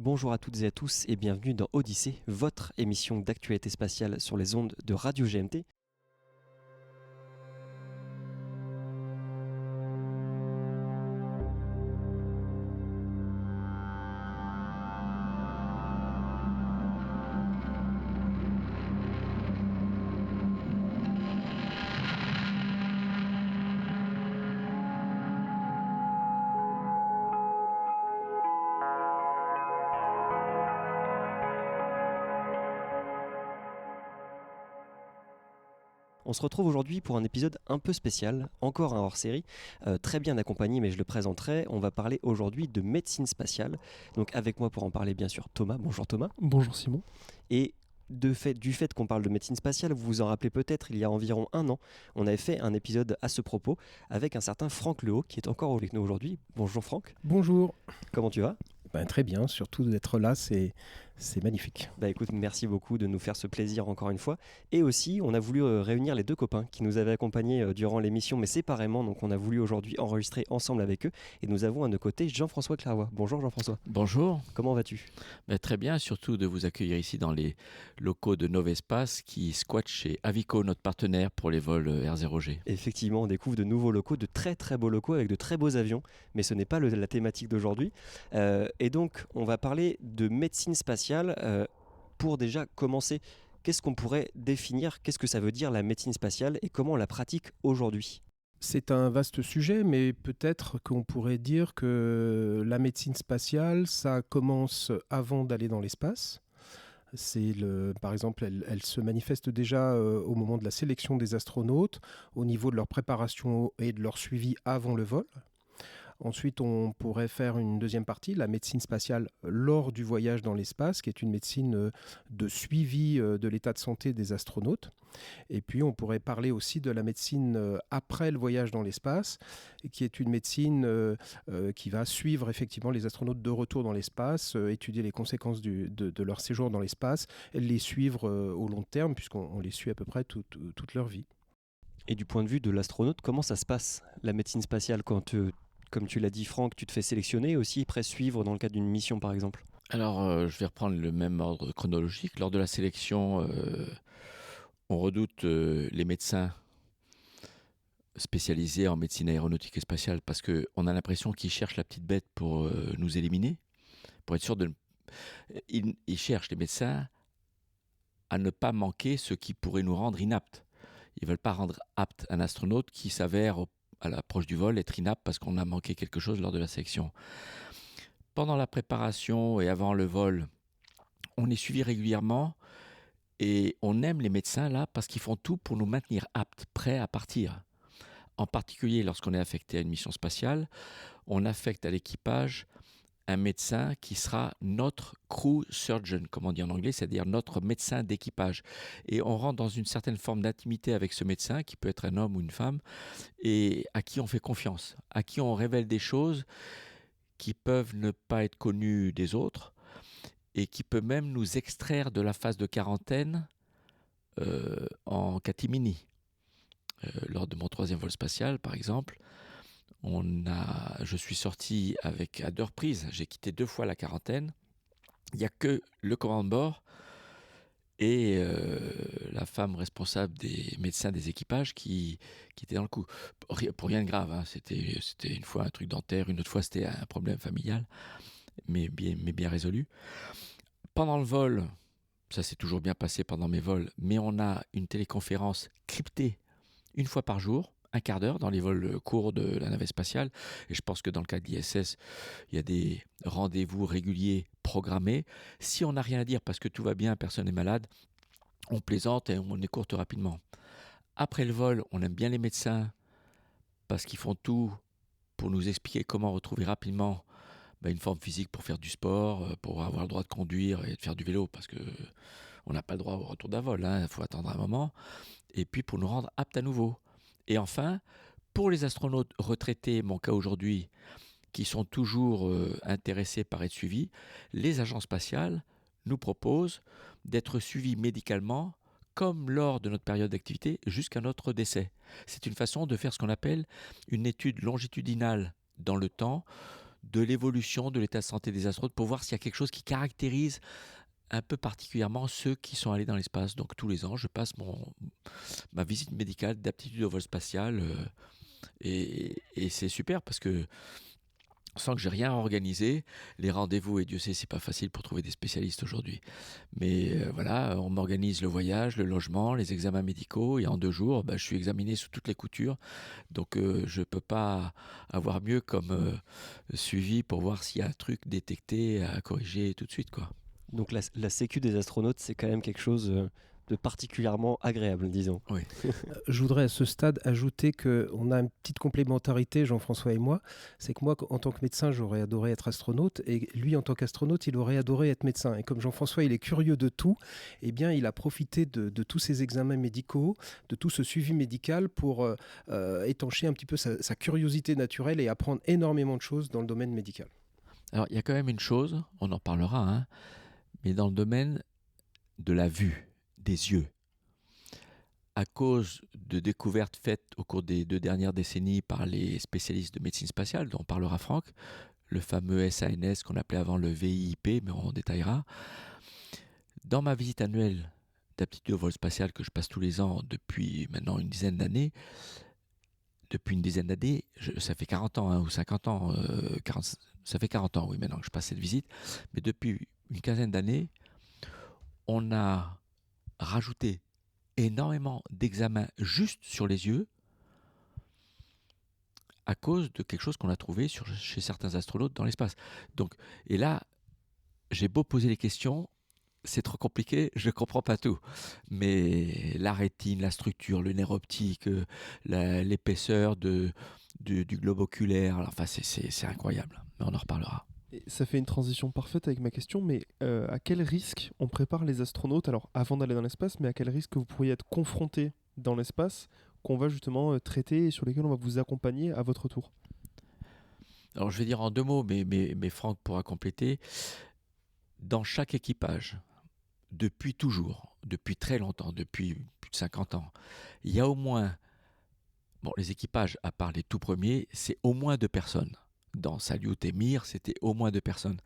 Bonjour à toutes et à tous et bienvenue dans Odyssée, votre émission d'actualité spatiale sur les ondes de Radio GMT. On se retrouve aujourd'hui pour un épisode un peu spécial, encore un hors-série, très bien accompagné mais je le présenterai. On va parler aujourd'hui de médecine spatiale. Donc avec moi pour en parler bien sûr Thomas. Bonjour Thomas. Bonjour Simon. Et du fait qu'on parle de médecine spatiale, vous vous en rappelez peut-être, il y a environ un an, on avait fait un épisode à ce propos avec un certain Franck Lehaut qui est encore avec nous aujourd'hui. Bonjour Franck. Bonjour. Comment tu vas ? Très bien, surtout d'être là, c'est magnifique. Écoute, merci beaucoup de nous faire ce plaisir encore une fois. Et aussi, on a voulu réunir les deux copains qui nous avaient accompagnés durant l'émission, mais séparément. Donc on a voulu aujourd'hui enregistrer ensemble avec eux. Et nous avons à nos côtés Jean-François Clairvoy. Bonjour Jean-François. Bonjour. Comment vas-tu ? Très bien, surtout de vous accueillir ici dans les locaux de Novespace qui squattent chez Avico, notre partenaire pour les vols R0G. Effectivement, on découvre de nouveaux locaux, de très très beaux locaux avec de très beaux avions. Mais ce n'est pas la thématique d'aujourd'hui. Et donc, on va parler de médecine spatiale. Pour déjà commencer, qu'est-ce qu'on pourrait définir ? Qu'est-ce que ça veut dire la médecine spatiale et comment on la pratique aujourd'hui ? C'est un vaste sujet, mais peut-être qu'on pourrait dire que la médecine spatiale, ça commence avant d'aller dans l'espace. Par exemple, elle se manifeste déjà au moment de la sélection des astronautes, au niveau de leur préparation et de leur suivi avant le vol. Ensuite, on pourrait faire une deuxième partie, la médecine spatiale lors du voyage dans l'espace, qui est une médecine de suivi de l'état de santé des astronautes. Et puis, on pourrait parler aussi de la médecine après le voyage dans l'espace, qui est une médecine qui va suivre effectivement les astronautes de retour dans l'espace, étudier les conséquences de leur séjour dans l'espace, et les suivre au long terme, puisqu'on les suit à peu près toute leur vie. Et du point de vue de l'astronaute, comment ça se passe, la médecine spatiale, quand comme tu l'as dit Franck, tu te fais sélectionner et aussi suivre dans le cadre d'une mission par exemple ? Alors, je vais reprendre le même ordre chronologique. Lors de la sélection, on redoute les médecins spécialisés en médecine aéronautique et spatiale parce qu'on a l'impression qu'ils cherchent la petite bête pour nous éliminer, pour être sûr de... Ils cherchent, les médecins, à ne pas manquer ce qui pourrait nous rendre inaptes. Ils ne veulent pas rendre apte un astronaute qui s'avère à l'approche du vol être inapte parce qu'on a manqué quelque chose lors de la sélection. Pendant la préparation et avant le vol, on est suivi régulièrement et on aime les médecins là parce qu'ils font tout pour nous maintenir aptes, prêts à partir. En particulier lorsqu'on est affecté à une mission spatiale, on affecte à l'équipage un médecin qui sera notre crew surgeon, comme on dit en anglais, c'est-à-dire notre médecin d'équipage. Et on rentre dans une certaine forme d'intimité avec ce médecin, qui peut être un homme ou une femme, et à qui on fait confiance, à qui on révèle des choses qui peuvent ne pas être connues des autres, et qui peut même nous extraire de la phase de quarantaine en catimini. Lors de mon 3e vol spatial, par exemple, je suis sorti à 2 reprises. J'ai quitté 2 fois la quarantaine. Il n'y a que le commandant de bord et la femme responsable des médecins des équipages qui était dans le coup. Pour rien de grave, hein. C'était une fois un truc dentaire, une autre fois c'était un problème familial, mais bien résolu. Pendant le vol, ça s'est toujours bien passé pendant mes vols, mais on a une téléconférence cryptée une fois par jour, un quart d'heure dans les vols courts de la navette spatiale. Et je pense que dans le cas de l'ISS, il y a des rendez-vous réguliers programmés. Si on n'a rien à dire parce que tout va bien, personne n'est malade, on plaisante et on écourte rapidement. Après le vol, on aime bien les médecins parce qu'ils font tout pour nous expliquer comment retrouver rapidement une forme physique pour faire du sport, pour avoir le droit de conduire et de faire du vélo parce qu'on n'a pas le droit au retour d'un vol, il faut attendre un moment. Et puis pour nous rendre aptes à nouveau. Et enfin, pour les astronautes retraités, mon cas aujourd'hui, qui sont toujours intéressés par être suivis, les agences spatiales nous proposent d'être suivis médicalement comme lors de notre période d'activité jusqu'à notre décès. C'est une façon de faire ce qu'on appelle une étude longitudinale dans le temps de l'évolution de l'état de santé des astronautes pour voir s'il y a quelque chose qui caractérise un peu particulièrement ceux qui sont allés dans l'espace. Donc tous les ans, je passe ma visite médicale d'aptitude au vol spatial et c'est super parce que sans que j'ai rien organisé, les rendez-vous, et Dieu sait, c'est pas facile pour trouver des spécialistes aujourd'hui. Mais voilà, on m'organise le voyage, le logement, les examens médicaux, et en 2 jours, je suis examiné sous toutes les coutures. Donc je peux pas avoir mieux comme suivi pour voir s'il y a un truc détecté à corriger tout de suite, quoi. Donc la sécu des astronautes, c'est quand même quelque chose de particulièrement agréable, disons. Oui. Je voudrais à ce stade ajouter qu'on a une petite complémentarité, Jean-François et moi. C'est que moi, en tant que médecin, j'aurais adoré être astronaute et lui, en tant qu'astronaute, il aurait adoré être médecin. Et comme Jean-François, il est curieux de tout, eh bien, il a profité de tous ces examens médicaux, de tout ce suivi médical pour étancher un petit peu sa curiosité naturelle et apprendre énormément de choses dans le domaine médical. Alors, il y a quand même une chose, on en parlera, hein, mais dans le domaine de la vue, des yeux, à cause de découvertes faites au cours des 2 dernières décennies par les spécialistes de médecine spatiale, dont parlera Franck, le fameux SANS qu'on appelait avant le VIP, mais on détaillera. Dans ma visite annuelle d'aptitude au vol spatial que je passe tous les ans depuis maintenant une dizaine d'années, ça fait 40 ans ou 50 ans, ça fait 40 ans, oui, maintenant que je passe cette visite, mais depuis une quinzaine d'années, on a rajouté énormément d'examens juste sur les yeux à cause de quelque chose qu'on a trouvé chez certains astronautes dans l'espace. Donc, et là, j'ai beau poser les questions, c'est trop compliqué, je ne comprends pas tout. Mais la rétine, la structure, le nerf optique, l'épaisseur du globe oculaire, enfin, c'est incroyable. Mais on en reparlera. Et ça fait une transition parfaite avec ma question, mais à quel risque on prépare les astronautes, alors avant d'aller dans l'espace, mais à quel risque vous pourriez être confrontés dans l'espace, qu'on va justement traiter et sur lesquels on va vous accompagner à votre tour? Alors je vais dire en 2 mots, mais Franck pourra compléter. Dans chaque équipage, depuis toujours, depuis très longtemps, depuis plus de 50 ans, il y a au moins, les équipages, à part les tout premiers, c'est au moins 2 personnes. Dans Salyut et Mir, c'était au moins 2 personnes.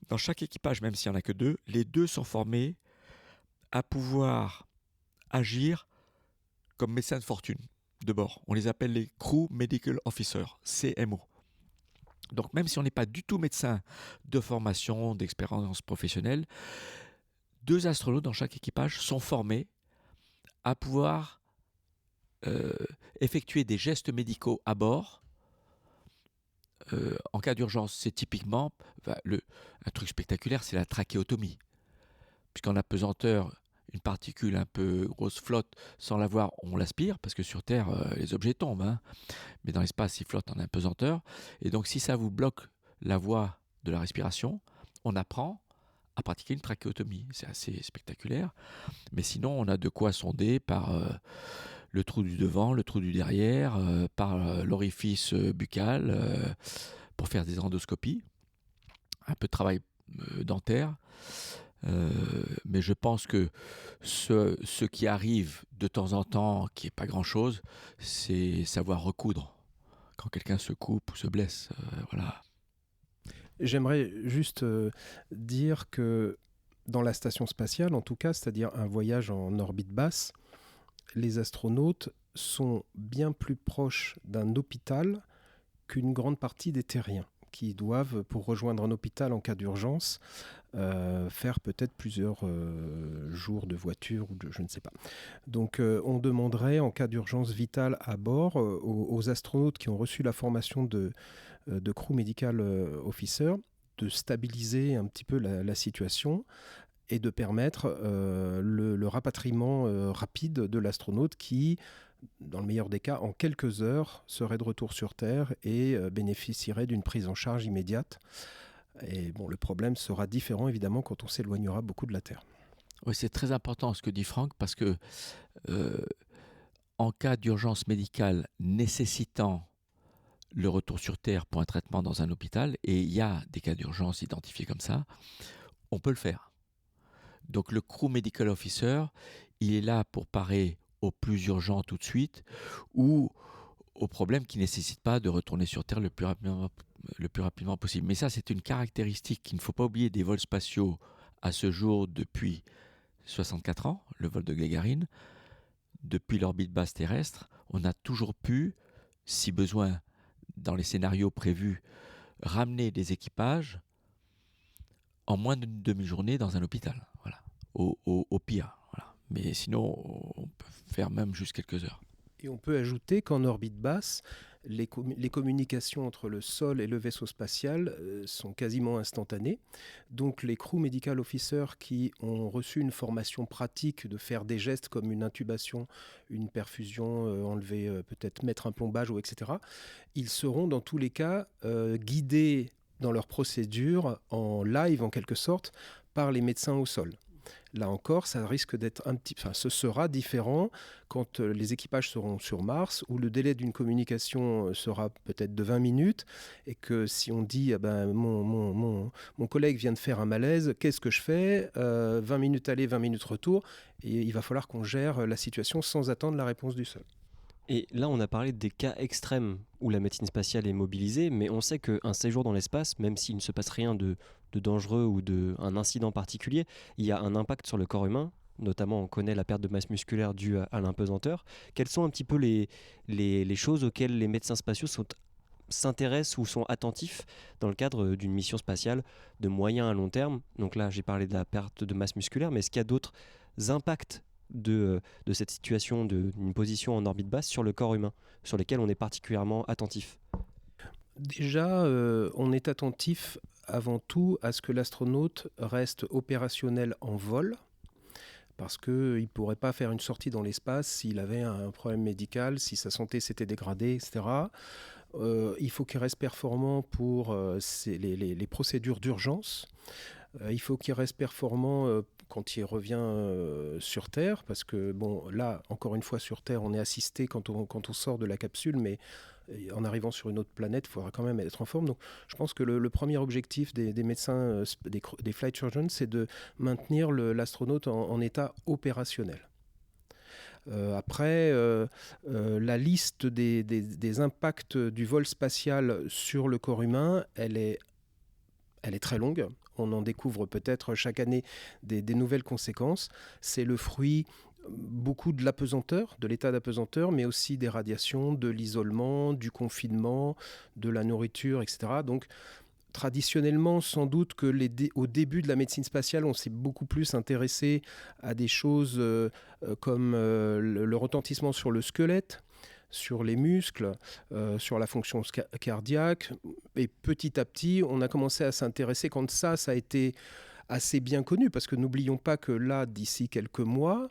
Dans chaque équipage, même s'il n'y en a que 2, les 2 sont formés à pouvoir agir comme médecins de fortune de bord. On les appelle les Crew Medical Officers, CMO. Donc même si on n'est pas du tout médecin de formation, d'expérience professionnelle, 2 astronautes dans chaque équipage sont formés à pouvoir effectuer des gestes médicaux à bord. En cas d'urgence, c'est typiquement un truc spectaculaire, c'est la trachéotomie. Puisqu'en apesanteur, une particule un peu grosse flotte, sans la voir, on l'aspire, parce que sur Terre, les objets tombent, hein. Mais dans l'espace, ils flottent en apesanteur. Et donc, si ça vous bloque la voie de la respiration, on apprend à pratiquer une trachéotomie. C'est assez spectaculaire. Mais sinon, on a de quoi sonder par le trou du devant, le trou du derrière, par l'orifice buccal, pour faire des endoscopies. Un peu de travail dentaire. Mais je pense que ce qui arrive de temps en temps, qui n'est pas grand-chose, c'est savoir recoudre. Quand quelqu'un se coupe ou se blesse, voilà. J'aimerais juste dire que dans la station spatiale, en tout cas, c'est-à-dire un voyage en orbite basse, les astronautes sont bien plus proches d'un hôpital qu'une grande partie des terriens, qui doivent, pour rejoindre un hôpital en cas d'urgence, faire peut-être plusieurs jours de voiture ou je ne sais pas. Donc on demanderait en cas d'urgence vitale à bord aux astronautes qui ont reçu la formation de Crew Medical Officer de stabiliser un petit peu la situation et de permettre le rapatriement rapide de l'astronaute qui, dans le meilleur des cas, en quelques heures, serait de retour sur Terre et bénéficierait d'une prise en charge immédiate. Et bon, le problème sera différent évidemment quand on s'éloignera beaucoup de la Terre. Oui, c'est très important ce que dit Franck, parce que en cas d'urgence médicale nécessitant le retour sur Terre pour un traitement dans un hôpital, et il y a des cas d'urgence identifiés comme ça, on peut le faire. Donc le Crew Medical Officer, il est là pour parer au plus urgent tout de suite ou aux problèmes qui ne nécessitent pas de retourner sur Terre le plus rapidement le plus rapidement possible. Mais ça, c'est une caractéristique qu'il ne faut pas oublier des vols spatiaux à ce jour depuis 64 ans, le vol de Gagarine. Depuis l'orbite basse terrestre, on a toujours pu, si besoin, dans les scénarios prévus, ramener des équipages en moins d'une demi-journée dans un hôpital. Voilà. Au pire. Voilà. Mais sinon, on peut faire même juste quelques heures. Et on peut ajouter qu'en orbite basse, les communications entre le sol et le vaisseau spatial sont quasiment instantanées. Donc les crew medical officers qui ont reçu une formation pratique de faire des gestes comme une intubation, une perfusion, enlever, peut-être mettre un plombage, ou etc., ils seront dans tous les cas guidés dans leur procédure en live en quelque sorte par les médecins au sol. Là encore, ça risque d'être ce sera différent quand les équipages seront sur Mars, où le délai d'une communication sera peut-être de 20 minutes, et que si on dit mon collègue vient de faire un malaise, qu'est-ce que je fais 20 minutes aller, 20 minutes retour, et il va falloir qu'on gère la situation sans attendre la réponse du sol. Et là, on a parlé des cas extrêmes où la médecine spatiale est mobilisée, mais on sait qu'un séjour dans l'espace, même s'il ne se passe rien de dangereux ou d'un incident particulier, il y a un impact sur le corps humain. Notamment, on connaît la perte de masse musculaire due à l'impesanteur. Quelles sont un petit peu les choses auxquelles les médecins spatiaux s'intéressent ou sont attentifs dans le cadre d'une mission spatiale de moyen à long terme? Donc là, j'ai parlé de la perte de masse musculaire, mais est-ce qu'il y a d'autres impacts de cette situation d'une position en orbite basse sur le corps humain, sur lesquels on est particulièrement attentif? Déjà, on est attentif avant tout à ce que l'astronaute reste opérationnel en vol, parce qu'il ne pourrait pas faire une sortie dans l'espace s'il avait un problème médical, si sa santé s'était dégradée, etc. Il faut qu'il reste performant pour les procédures d'urgence. Il faut qu'il reste performant quand il revient sur Terre, parce que, bon, là, encore une fois, sur Terre, on est assisté quand on sort de la capsule, mais en arrivant sur une autre planète, il faudra quand même être en forme. Donc, je pense que le premier objectif des médecins, des flight surgeons, c'est de maintenir l'astronaute en état opérationnel. Après, la liste des impacts du vol spatial sur le corps humain, elle est très longue. On en découvre peut-être chaque année des nouvelles conséquences. C'est le fruit beaucoup de l'apesanteur, de l'état d'apesanteur, mais aussi des radiations, de l'isolement, du confinement, de la nourriture, etc. Donc, traditionnellement, sans doute au début de la médecine spatiale, on s'est beaucoup plus intéressé à des choses comme le retentissement sur le squelette, sur les muscles, sur la fonction cardiaque. Et petit à petit, on a commencé à s'intéresser quand ça a été assez bien connu, parce que n'oublions pas que là, d'ici quelques mois,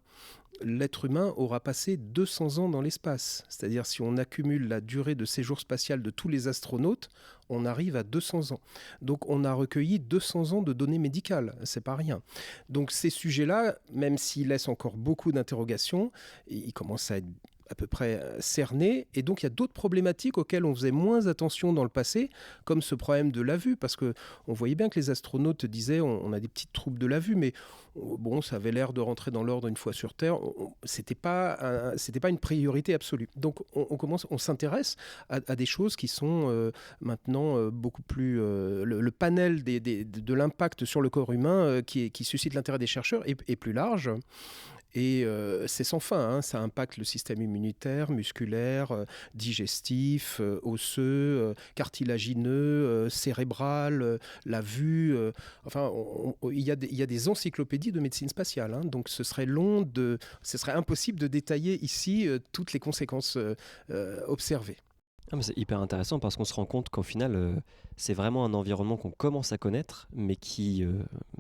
l'être humain aura passé 200 ans dans l'espace. C'est-à-dire, si on accumule la durée de séjour spatial de tous les astronautes, on arrive à 200 ans. Donc, on a recueilli 200 ans de données médicales. C'est pas rien. Donc, ces sujets-là, même s'ils laissent encore beaucoup d'interrogations, ils commencent à être à peu près cernés. Et donc, il y a d'autres problématiques auxquelles on faisait moins attention dans le passé, comme ce problème de la vue, parce qu'on voyait bien que les astronautes disaient on a des petites troubles de la vue, mais bon, ça avait l'air de rentrer dans l'ordre une fois sur Terre. C'était pas une priorité absolue. Donc, on s'intéresse à des choses qui sont maintenant beaucoup plus... le panel de l'impact sur le corps humain qui suscite l'intérêt des chercheurs est plus large. Et c'est sans fin, hein. Ça impacte le système immunitaire, musculaire, digestif, osseux, cartilagineux, cérébral, la vue. Enfin, il y a des encyclopédies de médecine spatiale, hein. Donc ce serait impossible de détailler ici toutes les conséquences observées. Ah, mais c'est hyper intéressant parce qu'on se rend compte qu'au final, c'est vraiment un environnement qu'on commence à connaître, mais qui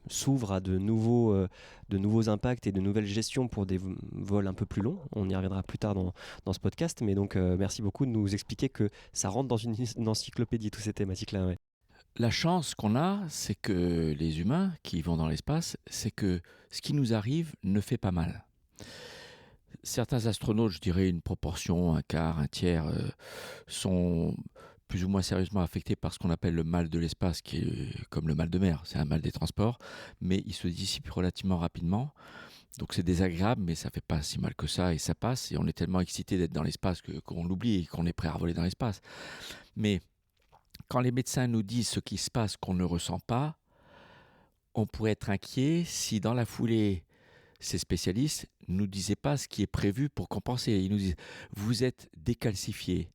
s'ouvre à de nouveaux impacts et de nouvelles gestions pour des vols un peu plus longs. On y reviendra plus tard dans ce podcast, mais donc merci beaucoup de nous expliquer que ça rentre dans une encyclopédie, toutes ces thématiques-là. Ouais. La chance qu'on a, c'est que les humains qui vont dans l'espace, c'est que ce qui nous arrive ne fait pas mal. Certains astronautes, je dirais une proportion, un quart, un tiers, sont plus ou moins sérieusement affectés par ce qu'on appelle le mal de l'espace, qui est comme le mal de mer, c'est un mal des transports, mais il se dissipe relativement rapidement. Donc c'est désagréable, mais ça fait pas si mal que ça, et ça passe, et on est tellement excité d'être dans l'espace qu'on l'oublie et qu'on est prêt à voler dans l'espace. Mais quand les médecins nous disent ce qui se passe qu'on ne ressent pas, on pourrait être inquiet si dans la foulée, ces spécialistes ne nous disaient pas ce qui est prévu pour compenser. Ils nous disent, vous êtes décalcifié,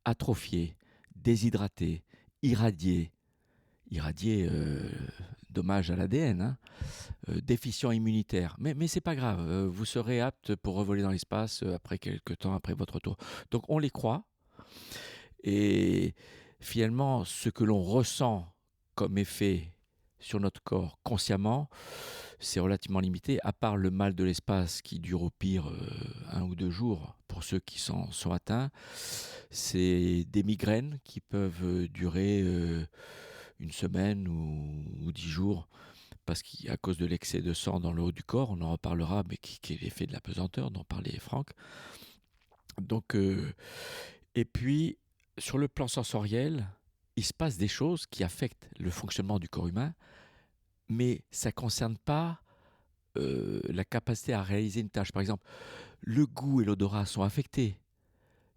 atrophié, déshydraté, irradié, dommage à l'ADN, hein, déficient immunitaire. Mais c'est pas grave, vous serez apte pour revoler dans l'espace après quelques temps, après votre retour. Donc on les croit, et finalement, ce que l'on ressent comme effet sur notre corps consciemment, c'est relativement limité, à part le mal de l'espace qui dure au pire 1 ou 2 jours pour ceux qui sont atteints. C'est des migraines qui peuvent durer 1 semaine ou 10 jours, parce qu'à cause de l'excès de sang dans le haut du corps, on en reparlera, mais qui est l'effet de la pesanteur dont parlait Franck. Donc, et puis, sur le plan sensoriel, il se passe des choses qui affectent le fonctionnement du corps humain, mais ça ne concerne pas la capacité à réaliser une tâche. Par exemple, le goût et l'odorat sont affectés,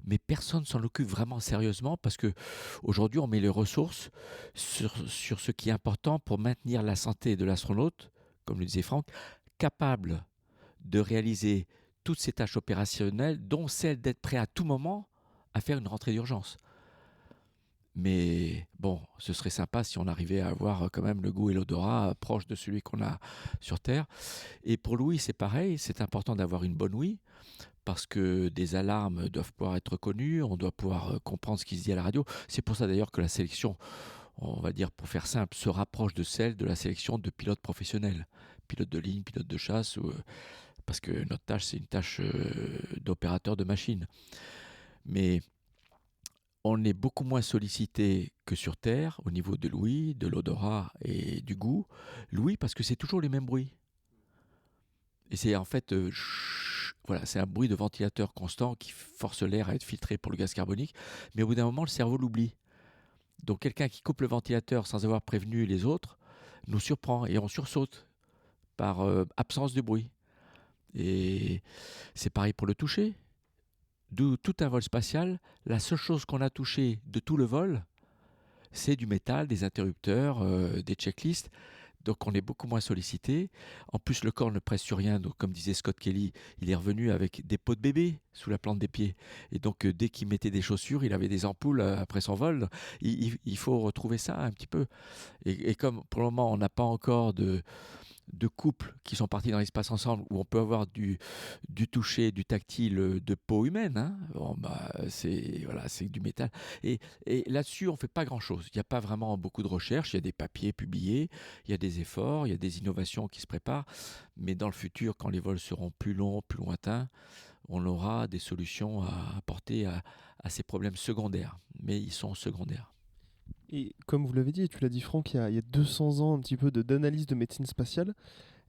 mais personne ne s'en occupe vraiment sérieusement, parce qu'aujourd'hui, on met les ressources sur ce qui est important pour maintenir la santé de l'astronaute, comme le disait Franck, capable de réaliser toutes ces tâches opérationnelles, dont celle d'être prêt à tout moment à faire une rentrée d'urgence. Mais bon, ce serait sympa si on arrivait à avoir quand même le goût et l'odorat proche de celui qu'on a sur Terre. Et pour l'ouïe, c'est pareil, c'est important d'avoir une bonne ouïe, parce que des alarmes doivent pouvoir être reconnues, on doit pouvoir comprendre ce qui se dit à la radio. C'est pour ça d'ailleurs que la sélection, on va dire pour faire simple, se rapproche de celle de la sélection de pilotes professionnels, pilotes de ligne, pilotes de chasse, parce que notre tâche, c'est une tâche d'opérateur de machine. Mais on est beaucoup moins sollicité que sur Terre au niveau de l'ouïe, de l'odorat et du goût. L'ouïe, parce que c'est toujours les mêmes bruits. Et c'est en fait, voilà, c'est un bruit de ventilateur constant qui force l'air à être filtré pour le gaz carbonique. Mais au bout d'un moment, le cerveau l'oublie. Donc quelqu'un qui coupe le ventilateur sans avoir prévenu les autres nous surprend, et on sursaute par absence de bruit. Et c'est pareil pour le toucher. De tout un vol spatial, la seule chose qu'on a touchée de tout le vol, c'est du métal, des interrupteurs, des checklists. Donc on est beaucoup moins sollicité. En plus, le corps ne presse sur rien. Donc, comme disait Scott Kelly, il est revenu avec des pots de bébé sous la plante des pieds. Et donc, dès qu'il mettait des chaussures, il avait des ampoules après son vol. Il faut retrouver ça un petit peu. Et comme pour le moment, on n'a pas encore de couples qui sont partis dans l'espace ensemble, où on peut avoir du toucher, du tactile de peau humaine, hein. Bon, c'est du métal. Et là-dessus, on ne fait pas grand-chose. Il n'y a pas vraiment beaucoup de recherches. Il y a des papiers publiés, il y a des efforts, il y a des innovations qui se préparent. Mais dans le futur, quand les vols seront plus longs, plus lointains, on aura des solutions à apporter à ces problèmes secondaires. Mais ils sont secondaires. Et comme vous l'avez dit, et tu l'as dit Franck, il y a 200 ans un petit peu d'analyse de médecine spatiale.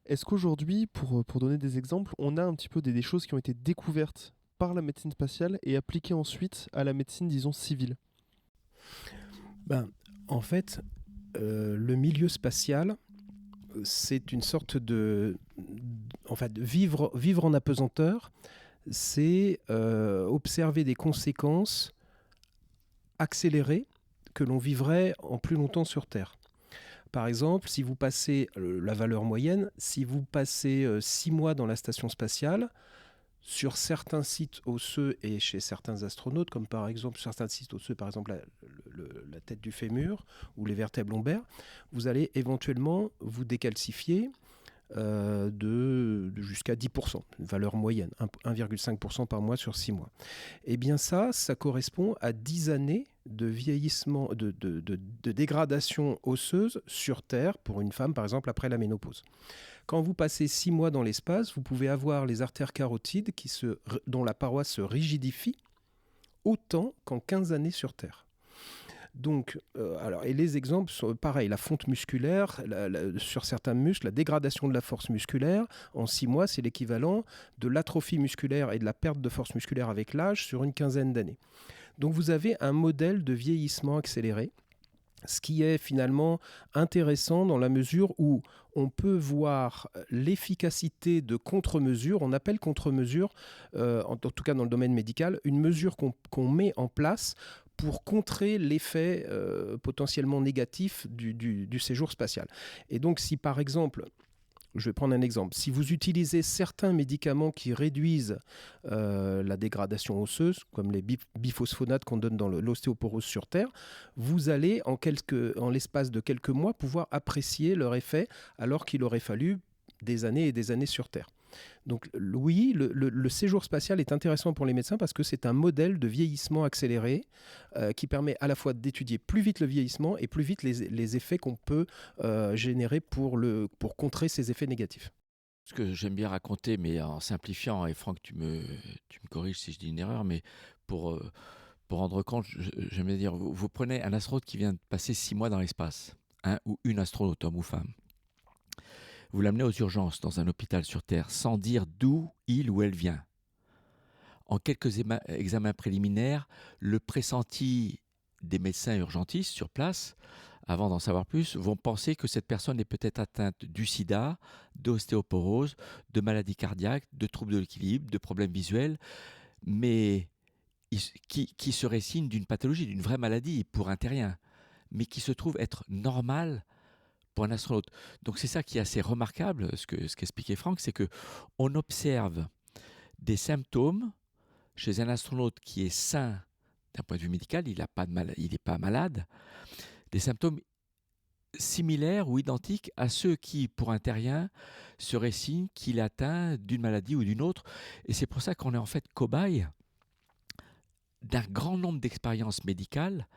Est-ce qu'aujourd'hui, pour donner des exemples, on a un petit peu des choses qui ont été découvertes par la médecine spatiale et appliquées ensuite à la médecine, disons, civile? En fait, le milieu spatial, c'est une sorte de... En fait, vivre en apesanteur, c'est observer des conséquences accélérées que l'on vivrait en plus longtemps sur Terre. Par exemple, si vous passez, la valeur moyenne, si vous passez 6 mois dans la station spatiale, sur certains sites osseux et chez certains astronautes, comme par exemple sur certains sites osseux, par exemple la tête du fémur ou les vertèbres lombaires, vous allez éventuellement vous décalcifier de jusqu'à 10%, une valeur moyenne, 1,5% par mois sur 6 mois. Eh bien ça correspond à 10 années de vieillissement, de dégradation osseuse sur Terre pour une femme, par exemple, après la ménopause. Quand vous passez 6 mois dans l'espace, vous pouvez avoir les artères carotides dont la paroi se rigidifie autant qu'en 15 années sur Terre. Donc, et les exemples sont pareils, la fonte musculaire, sur certains muscles, la dégradation de la force musculaire, en 6 mois, c'est l'équivalent de l'atrophie musculaire et de la perte de force musculaire avec l'âge sur une quinzaine d'années. Donc vous avez un modèle de vieillissement accéléré, ce qui est finalement intéressant dans la mesure où on peut voir l'efficacité de contre-mesures. On appelle contre-mesure, en tout cas dans le domaine médical, une mesure qu'on met en place pour contrer l'effet potentiellement négatif du séjour spatial. Et donc si par exemple, je vais prendre un exemple, si vous utilisez certains médicaments qui réduisent la dégradation osseuse, comme les biphosphonates qu'on donne dans l'ostéoporose sur Terre, vous allez en l'espace de quelques mois pouvoir apprécier leur effet alors qu'il aurait fallu des années et des années sur Terre. Donc oui, le séjour spatial est intéressant pour les médecins parce que c'est un modèle de vieillissement accéléré qui permet à la fois d'étudier plus vite le vieillissement et plus vite les effets qu'on peut générer pour contrer ces effets négatifs. Ce que j'aime bien raconter, mais en simplifiant, et Franck, tu me corriges si je dis une erreur, mais pour rendre compte, j'aime bien dire, vous prenez un astronaute qui vient de passer 6 mois dans l'espace, ou une astronaute, homme ou femme. Vous l'amenez aux urgences dans un hôpital sur Terre sans dire d'où il ou elle vient. En quelques examens préliminaires, le pressenti des médecins urgentistes sur place, avant d'en savoir plus, vont penser que cette personne est peut-être atteinte du sida, d'ostéoporose, de maladies cardiaques, de troubles de l'équilibre, de problèmes visuels, mais qui serait signe d'une pathologie, d'une vraie maladie pour un terrien, mais qui se trouve être normale pour un astronaute. Donc c'est ça qui est assez remarquable, ce qu'expliquait Franck, c'est qu'on observe des symptômes chez un astronaute qui est sain d'un point de vue médical, il n'est pas malade, des symptômes similaires ou identiques à ceux qui, pour un terrien, seraient signes qu'il est atteint d'une maladie ou d'une autre. Et c'est pour ça qu'on est en fait cobaye d'un grand nombre d'expériences médicales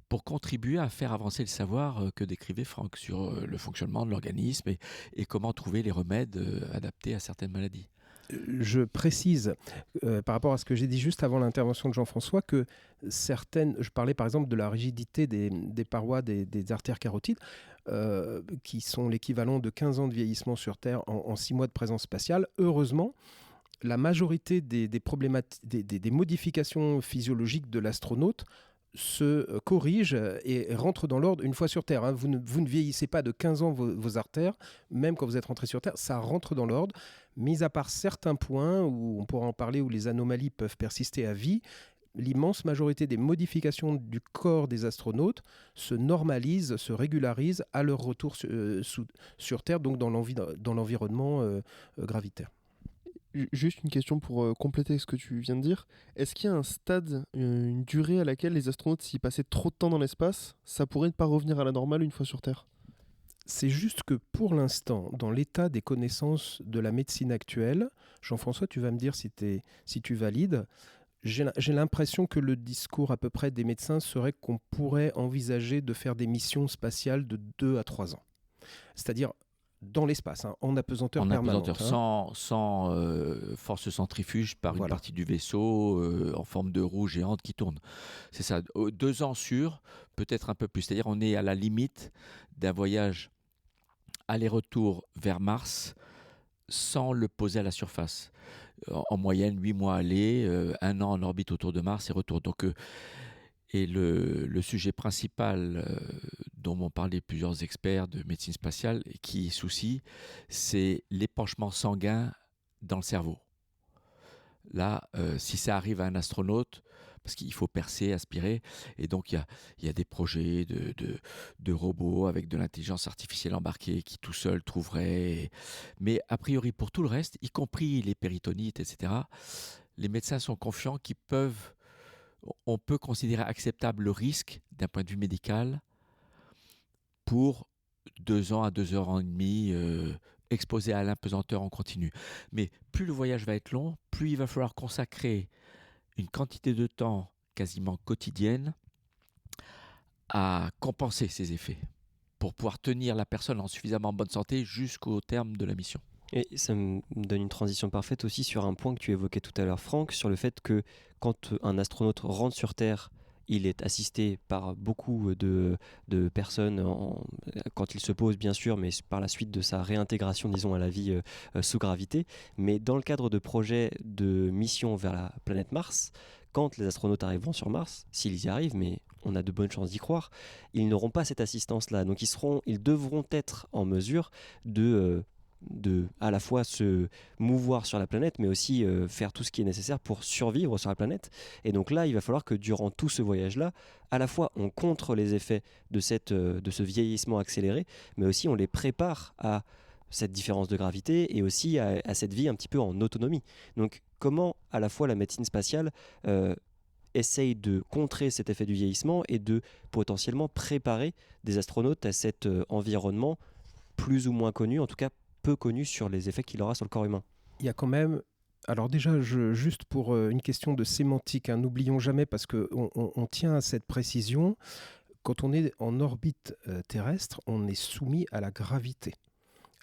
pour contribuer à faire avancer le savoir que décrivait Franck sur le fonctionnement de l'organisme et comment trouver les remèdes adaptés à certaines maladies. Je précise, par rapport à ce que j'ai dit juste avant l'intervention de Jean-François, que je parlais par exemple de la rigidité des parois des artères carotides, qui sont l'équivalent de 15 ans de vieillissement sur Terre en 6 mois de présence spatiale. Heureusement, la majorité des modifications physiologiques de l'astronaute se corrige et rentre dans l'ordre une fois sur Terre. Vous ne vieillissez pas de 15 ans vos artères, même quand vous êtes rentré sur Terre, ça rentre dans l'ordre, mis à part certains points où on pourra en parler, où les anomalies peuvent persister à vie. L'immense majorité des modifications du corps des astronautes se normalisent, se régularisent à leur retour sur Terre, donc dans l'environnement gravitaire. Juste une question pour compléter ce que tu viens de dire. Est-ce qu'il y a un stade, une durée à laquelle les astronautes, s'ils passaient trop de temps dans l'espace, ça pourrait ne pas revenir à la normale une fois sur Terre ? C'est juste que pour l'instant, dans l'état des connaissances de la médecine actuelle, Jean-François, tu vas me dire si tu valides, j'ai l'impression que le discours à peu près des médecins serait qu'on pourrait envisager de faire des missions spatiales de 2 à 3 ans. C'est-à-dire dans l'espace, en apesanteur permanente. En apesanteur, sans force centrifuge par une partie du vaisseau en forme de roue géante qui tourne. C'est ça, 2 ans sûrs, peut-être un peu plus. C'est-à-dire on est à la limite d'un voyage aller-retour vers Mars sans le poser à la surface. En moyenne, 8 mois aller, 1 an en orbite autour de Mars et retour. Donc, et le sujet principal dont m'ont parlé plusieurs experts de médecine spatiale et qui soucie, c'est l'épanchement sanguin dans le cerveau. Là, si ça arrive à un astronaute, parce qu'il faut percer, aspirer, et donc il y a des projets de robots avec de l'intelligence artificielle embarquée qui tout seul trouveraient. Mais a priori, pour tout le reste, y compris les péritonites, etc., les médecins sont confiants on peut considérer acceptable le risque d'un point de vue médical pour 2 ans à 2 heures et demie exposé à l'impesanteur en continu. Mais plus le voyage va être long, plus il va falloir consacrer une quantité de temps quasiment quotidienne à compenser ces effets pour pouvoir tenir la personne en suffisamment bonne santé jusqu'au terme de la mission. Et ça me donne une transition parfaite aussi sur un point que tu évoquais tout à l'heure, Franck, sur le fait que quand un astronaute rentre sur Terre, il est assisté par beaucoup de personnes quand il se pose, bien sûr, mais par la suite de sa réintégration, disons, à la vie sous gravité. Mais dans le cadre de projets de mission vers la planète Mars, quand les astronautes arriveront sur Mars, s'ils y arrivent, mais on a de bonnes chances d'y croire, ils n'auront pas cette assistance-là. Donc ils devront être en mesure de à la fois se mouvoir sur la planète, mais aussi faire tout ce qui est nécessaire pour survivre sur la planète. Et donc là, il va falloir que durant tout ce voyage-là, à la fois on contre les effets de ce vieillissement accéléré, mais aussi on les prépare à cette différence de gravité et aussi à cette vie un petit peu en autonomie. Donc comment à la fois la médecine spatiale essaye de contrer cet effet du vieillissement et de potentiellement préparer des astronautes à cet environnement plus ou moins connu, en tout cas peu connu sur les effets qu'il aura sur le corps humain. Il y a quand même... Alors déjà, juste pour une question de sémantique, hein, n'oublions jamais, parce qu'on tient à cette précision, quand on est en orbite terrestre, on est soumis à la gravité.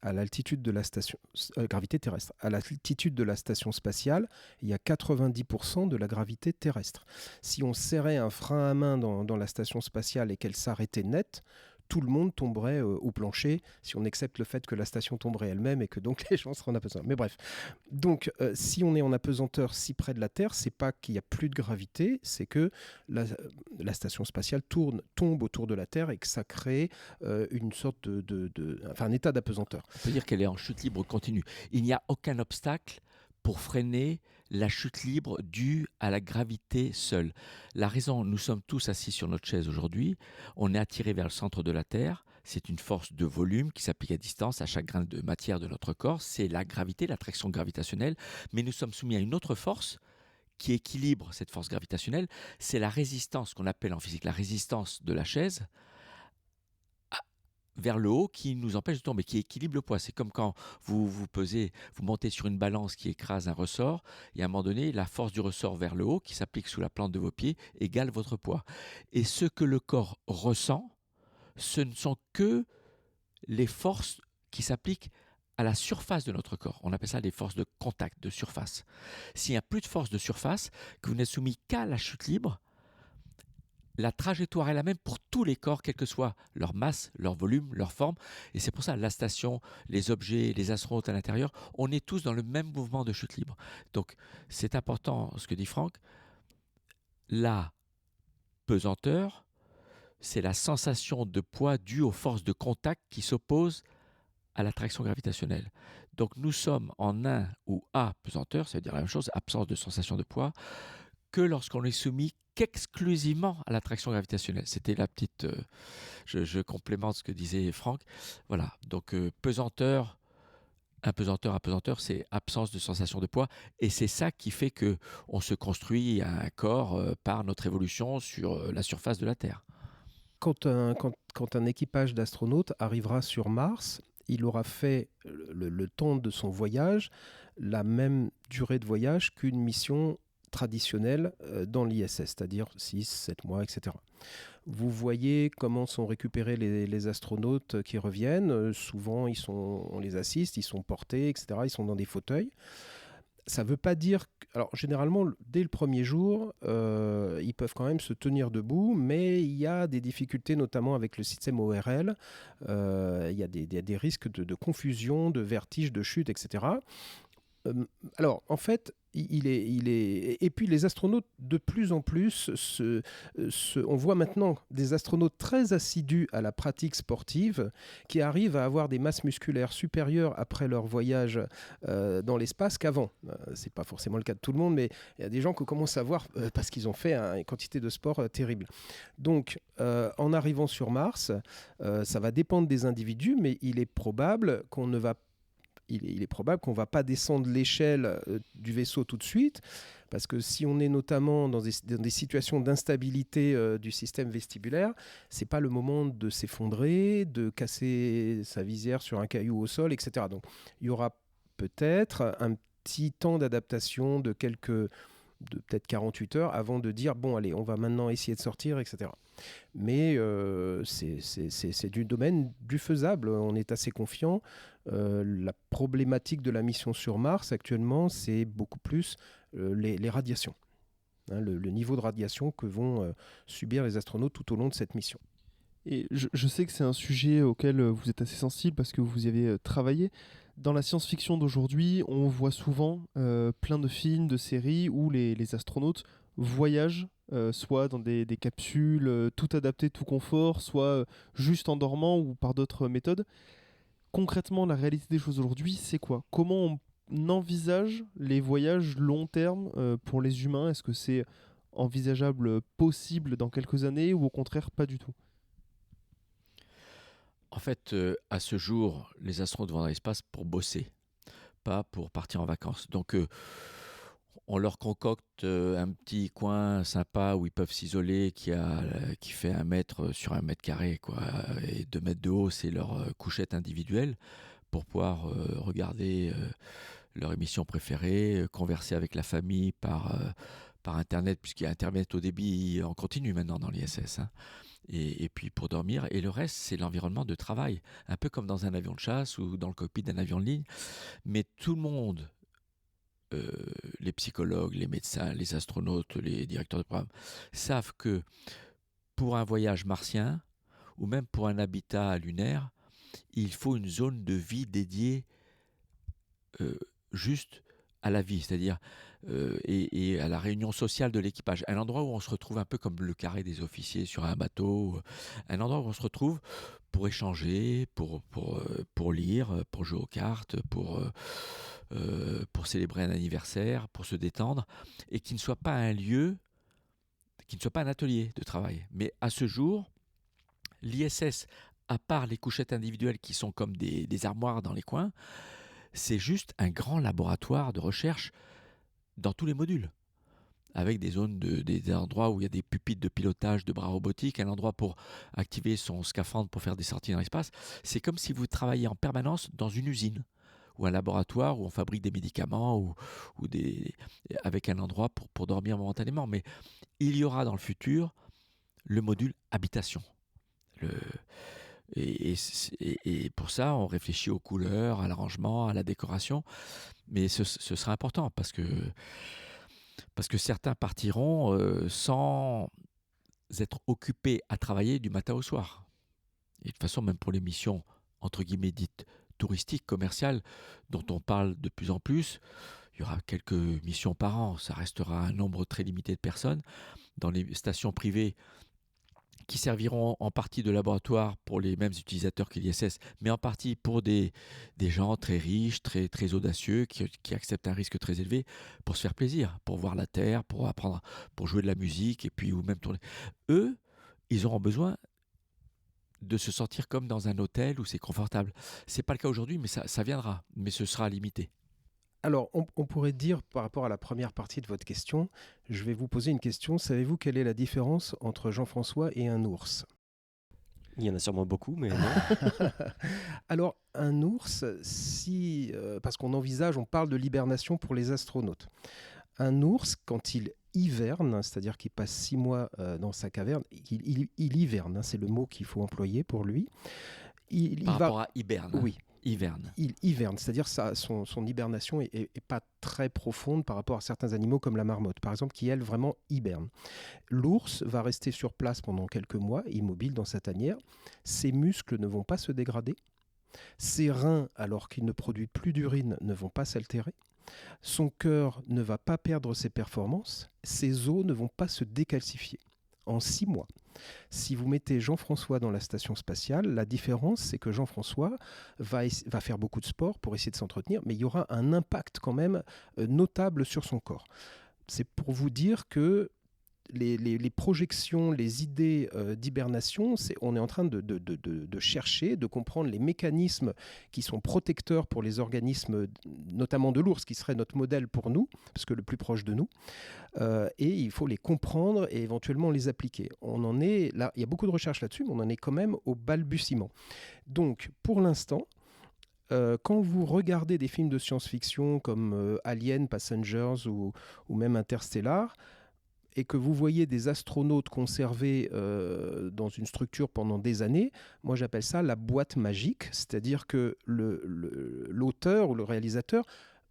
À l'altitude de la station gravité terrestre. À l'altitude de la station spatiale, il y a 90% de la gravité terrestre. Si on serrait un frein à main dans la station spatiale et qu'elle s'arrêtait net, tout le monde tomberait au plancher, si on accepte le fait que la station tomberait elle-même et que donc les gens seraient en apesanteur. Mais bref, donc si on est en apesanteur si près de la Terre, c'est pas qu'il n'y a plus de gravité, c'est que la station spatiale tombe autour de la Terre et que ça crée une sorte un état d'apesanteur. On peut dire qu'elle est en chute libre continue. Il n'y a aucun obstacle pour freiner la chute libre due à la gravité seule. La raison, nous sommes tous assis sur notre chaise aujourd'hui, on est attiré vers le centre de la Terre, c'est une force de volume qui s'applique à distance à chaque grain de matière de notre corps, c'est la gravité, l'attraction gravitationnelle, mais nous sommes soumis à une autre force qui équilibre cette force gravitationnelle, c'est la résistance qu'on appelle en physique la résistance de la chaise vers le haut qui nous empêche de tomber, qui équilibre le poids. C'est comme quand vous pesez, vous montez sur une balance qui écrase un ressort, et à un moment donné, la force du ressort vers le haut, qui s'applique sous la plante de vos pieds, égale votre poids. Et ce que le corps ressent, ce ne sont que les forces qui s'appliquent à la surface de notre corps. On appelle ça des forces de contact, de surface. S'il n'y a plus de force de surface, que vous n'êtes soumis qu'à la chute libre, la trajectoire est la même pour tous les corps, quelle que soit leur masse, leur volume, leur forme. Et c'est pour ça, la station, les objets, les astronautes à l'intérieur, on est tous dans le même mouvement de chute libre. Donc, c'est important ce que dit Franck. La pesanteur, c'est la sensation de poids due aux forces de contact qui s'opposent à l'attraction gravitationnelle. Donc, nous sommes en un ou à pesanteur, ça veut dire la même chose, absence de sensation de poids, que lorsqu'on est soumis qu'exclusivement à l'attraction gravitationnelle. C'était la petite... je complémente ce que disait Franck. Voilà, donc pesanteur, apesanteur, c'est absence de sensation de poids. Et c'est ça qui fait qu'on se construit un corps par notre évolution sur la surface de la Terre. Quand un équipage d'astronautes arrivera sur Mars, il aura fait le temps de son voyage, la même durée de voyage qu'une mission traditionnelle dans l'ISS, c'est-à-dire 6, 7 mois, etc. Vous voyez comment sont récupérés les astronautes qui reviennent. Souvent, on les assiste, ils sont portés, etc. Ils sont dans des fauteuils. Ça ne veut pas dire... Alors, généralement, dès le premier jour, ils peuvent quand même se tenir debout, mais il y a des difficultés, notamment avec le système ORL. Il y a des risques de confusion, de vertige, de chute, etc. Alors, en fait, et puis les astronautes, de plus en plus, on voit maintenant des astronautes très assidus à la pratique sportive qui arrivent à avoir des masses musculaires supérieures après leur voyage dans l'espace qu'avant. C'est pas forcément le cas de tout le monde, mais il y a des gens qui commencent à voir parce qu'ils ont fait une quantité de sport terrible. Donc, en arrivant sur Mars, ça va dépendre des individus, mais il est probable qu'on ne va va pas descendre l'échelle du vaisseau tout de suite, parce que si on est notamment dans des situations d'instabilité du système vestibulaire, c'est pas le moment de s'effondrer, de casser sa visière sur un caillou au sol, etc. Donc il y aura peut-être un petit temps d'adaptation de peut-être 48 heures avant de dire bon allez, on va maintenant essayer de sortir, etc. Mais c'est du domaine du faisable, on est assez confiant. La problématique de la mission sur Mars actuellement, c'est beaucoup plus les radiations, hein, le niveau de radiation que vont subir les astronautes tout au long de cette mission. Et je sais que c'est un sujet auquel vous êtes assez sensible parce que vous y avez travaillé. Dans la science-fiction d'aujourd'hui, on voit souvent plein de films, de séries où les astronautes voyagent, soit dans des capsules tout adaptées, tout confort, soit juste en dormant ou par d'autres méthodes. concrètement, la réalité des choses aujourd'hui, c'est quoi? Comment on envisage les voyages long terme pour les humains? Est-ce que c'est envisageable, possible dans quelques années ou au contraire pas du tout? En fait, à ce jour, les astronautes vont dans l'espace pour bosser, pas pour partir en vacances. Donc, on leur concocte un petit coin sympa où ils peuvent s'isoler qui fait 1 mètre sur 1 mètre carré, quoi, et 2 mètres de haut, c'est leur couchette individuelle pour pouvoir regarder leur émission préférée, converser avec la famille par Internet, puisqu'il y a Internet au débit en continu maintenant dans l'ISS, hein. Et puis pour dormir. Et le reste, c'est l'environnement de travail, un peu comme dans un avion de chasse ou dans le cockpit d'un avion de ligne. Mais tout le monde, les psychologues, les médecins, les astronautes, les directeurs de programme, savent que pour un voyage martien ou même pour un habitat lunaire, il faut une zone de vie dédiée juste à la vie, c'est-à-dire et à la réunion sociale de l'équipage. Un endroit où on se retrouve un peu comme le carré des officiers sur un bateau, un endroit où on se retrouve pour échanger, pour lire, pour jouer aux cartes, pour célébrer un anniversaire, pour se détendre, et qui ne soit pas un lieu, qui ne soit pas un atelier de travail. Mais à ce jour, l'ISS, à part les couchettes individuelles qui sont comme des armoires dans les coins, c'est juste un grand laboratoire de recherche dans tous les modules, avec des zones, des endroits où il y a des pupitres de pilotage de bras robotiques, un endroit pour activer son scaphandre pour faire des sorties dans l'espace. C'est comme si vous travailliez en permanence dans une usine ou un laboratoire où on fabrique des médicaments avec un endroit pour dormir momentanément. Mais il y aura dans le futur le module habitation. Et pour ça, on réfléchit aux couleurs, à l'arrangement, à la décoration. Mais ce sera important parce que certains partiront sans être occupés à travailler du matin au soir. Et de toute façon, même pour les missions, entre guillemets, dites touristiques, commerciales, dont on parle de plus en plus, il y aura quelques missions par an. Ça restera un nombre très limité de personnes. Dans les stations privées, qui serviront en partie de laboratoire pour les mêmes utilisateurs que l'ISS, mais en partie pour des gens très riches, très, très audacieux, qui acceptent un risque très élevé pour se faire plaisir, pour voir la Terre, pour apprendre, pour jouer de la musique, et puis ou même tourner. Eux, ils auront besoin de se sentir comme dans un hôtel où c'est confortable. C'est pas le cas aujourd'hui, mais ça viendra, mais ce sera limité. Alors, on pourrait dire, par rapport à la première partie de votre question, je vais vous poser une question. Savez-vous quelle est la différence entre Jean-François et un ours? Il y en a sûrement beaucoup, mais non. Alors, un ours, parce qu'on envisage, on parle de l'hibernation pour les astronautes. Un ours, quand il hiverne, c'est-à-dire qu'il passe 6 mois dans sa caverne, il hiverne, hein, c'est le mot qu'il faut employer pour lui. Par rapport à hiberne. Oui. Hiverne. Il hiverne, c'est-à-dire son hibernation est pas très profonde par rapport à certains animaux comme la marmotte, par exemple, qui, elle, vraiment hiberne. L'ours va rester sur place pendant quelques mois, immobile dans sa tanière. Ses muscles ne vont pas se dégrader. Ses reins, alors qu'il ne produit plus d'urine, ne vont pas s'altérer. Son cœur ne va pas perdre ses performances. Ses os ne vont pas se décalcifier. En 6 mois. Si vous mettez Jean-François dans la station spatiale, la différence, c'est que Jean-François va faire beaucoup de sport pour essayer de s'entretenir, mais il y aura un impact quand même notable sur son corps. C'est pour vous dire que les projections, les idées d'hibernation, on est en train de chercher, de comprendre les mécanismes qui sont protecteurs pour les organismes, notamment de l'ours, qui serait notre modèle pour nous, parce que le plus proche de nous. Et il faut les comprendre et éventuellement les appliquer. On en est là, il y a beaucoup de recherches là-dessus, mais on en est quand même au balbutiement. Donc, pour l'instant, quand vous regardez des films de science-fiction comme Alien, Passengers ou même Interstellar, et que vous voyez des astronautes conservés dans une structure pendant des années, moi j'appelle ça la boîte magique, c'est-à-dire que l'auteur ou le réalisateur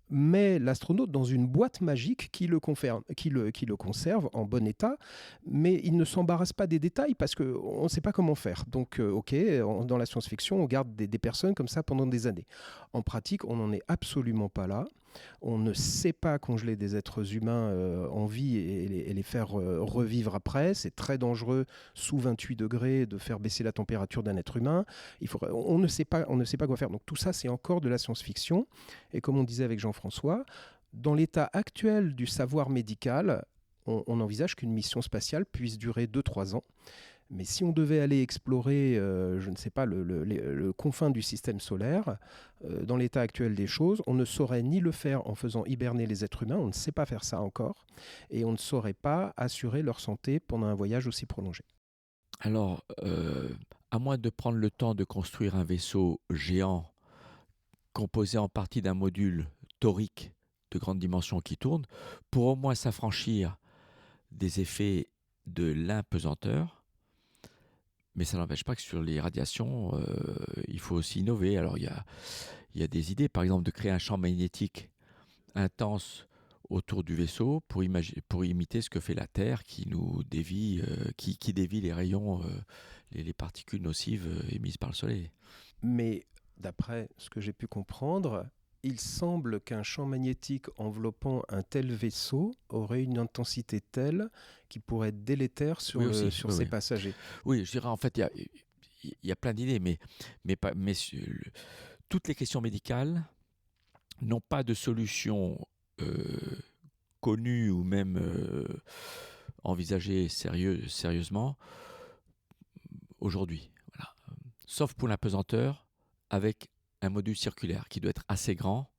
met l'astronaute dans une boîte magique qui le conserve en bon état, mais il ne s'embarrasse pas des détails parce qu'on ne sait pas comment faire. Donc, dans la science-fiction, on garde des personnes comme ça pendant des années. En pratique, on n'en est absolument pas là. On ne sait pas congeler des êtres humains en vie et les faire revivre après. C'est très dangereux sous 28 degrés de faire baisser la température d'un être humain. On ne sait pas quoi faire. Donc tout ça, c'est encore de la science-fiction. Et comme on disait avec Jean-François, dans l'état actuel du savoir médical, on envisage qu'une mission spatiale puisse durer 2-3 ans. Mais si on devait aller explorer, je ne sais pas, le confin du système solaire, dans l'état actuel des choses, on ne saurait ni le faire en faisant hiberner les êtres humains, on ne sait pas faire ça encore, et on ne saurait pas assurer leur santé pendant un voyage aussi prolongé. Alors, à moins de prendre le temps de construire un vaisseau géant composé en partie d'un module torique de grande dimension qui tourne, pour au moins s'affranchir des effets de l'impesanteur. Mais ça n'empêche pas que sur les radiations, il faut aussi innover. Alors, il y a des idées, par exemple, de créer un champ magnétique intense autour du vaisseau pour imiter ce que fait la Terre qui nous dévie, qui dévie les rayons, les particules nocives émises par le Soleil. Mais d'après ce que j'ai pu comprendre, il semble qu'un champ magnétique enveloppant un tel vaisseau aurait une intensité telle qu'il pourrait être délétère sur ses passagers. Oui, je dirais en fait, il y a plein d'idées, mais toutes les questions médicales n'ont pas de solution connue ou même envisagée sérieusement aujourd'hui. Voilà. Sauf pour l'apesanteur avec un module circulaire qui doit être assez grand,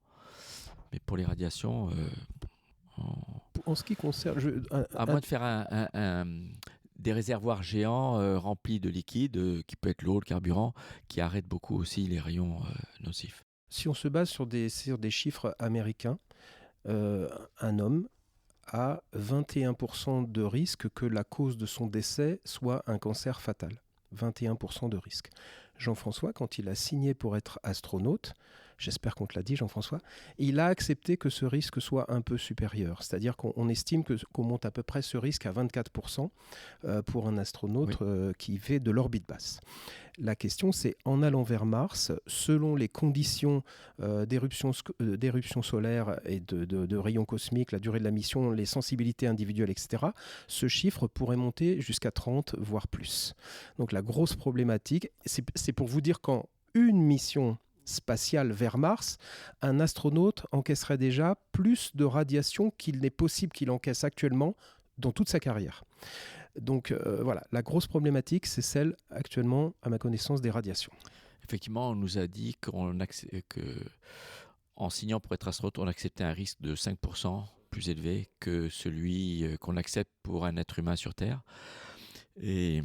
mais pour les radiations, en ce qui concerne, à moins de faire des réservoirs géants remplis de liquide, qui peut être l'eau, le carburant, qui arrête beaucoup aussi les rayons nocifs. Si on se base sur des chiffres américains, un homme a 21% de risque que la cause de son décès soit un cancer fatal. 21% de risque. Jean-François, quand il a signé pour être astronaute, j'espère qu'on te l'a dit Jean-François, il a accepté que ce risque soit un peu supérieur. C'est-à-dire qu'on estime qu'on monte à peu près ce risque à 24% pour un astronaute qui fait de l'orbite basse. La question, c'est en allant vers Mars, selon les conditions d'éruption solaire et de rayons cosmiques, la durée de la mission, les sensibilités individuelles, etc., ce chiffre pourrait monter jusqu'à 30, voire plus. Donc la grosse problématique, c'est pour vous dire qu'en une mission spatiale vers Mars, un astronaute encaisserait déjà plus de radiation qu'il n'est possible qu'il encaisse actuellement dans toute sa carrière. Donc voilà, la grosse problématique, c'est celle actuellement, à ma connaissance, des radiations. Effectivement, on nous a dit qu'en signant pour être astronaute, on acceptait un risque de 5% plus élevé que celui qu'on accepte pour un être humain sur Terre. Et